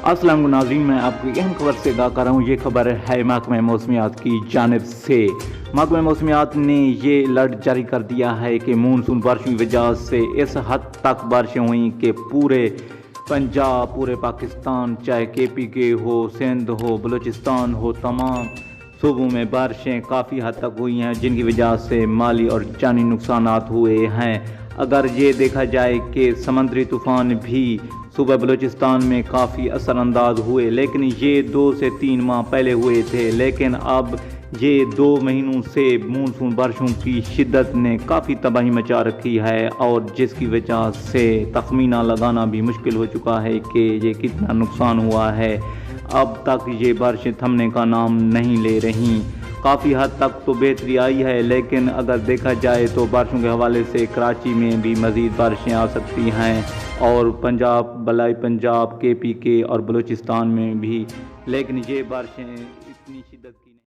السلام علیکم ناظرین، میں آپ کو اہم خبر سے آگاہ کر رہا ہوں۔ یہ خبر ہے محکمہ موسمیات کی جانب سے۔ محکمہ موسمیات نے یہ الرٹ جاری کر دیا ہے کہ مونسون بارشوں کی وجہ سے اس حد تک بارشیں ہوئیں کہ پورے پنجاب، پورے پاکستان، چاہے KPK ہو، سندھ ہو، بلوچستان ہو، تمام صوبوں میں بارشیں کافی حد تک ہوئی ہیں، جن کی وجہ سے مالی اور جانی نقصانات ہوئے ہیں۔ اگر یہ دیکھا جائے کہ سمندری طوفان بھی صوبہ بلوچستان میں کافی اثر انداز ہوئے، لیکن یہ 2 سے 3 ماہ پہلے ہوئے تھے، لیکن اب یہ 2 مہینوں سے مونسون بارشوں کی شدت نے کافی تباہی مچا رکھی ہے، اور جس کی وجہ سے تخمینہ لگانا بھی مشکل ہو چکا ہے کہ یہ کتنا نقصان ہوا ہے۔ اب تک یہ بارشیں تھمنے کا نام نہیں لے رہیں۔ کافی حد تک تو بہتری آئی ہے، لیکن اگر دیکھا جائے تو بارشوں کے حوالے سے کراچی میں بھی مزید بارشیں آ سکتی ہیں، اور پنجاب، بالائی پنجاب، KPK اور بلوچستان میں بھی، لیکن یہ بارشیں اتنی شدت کی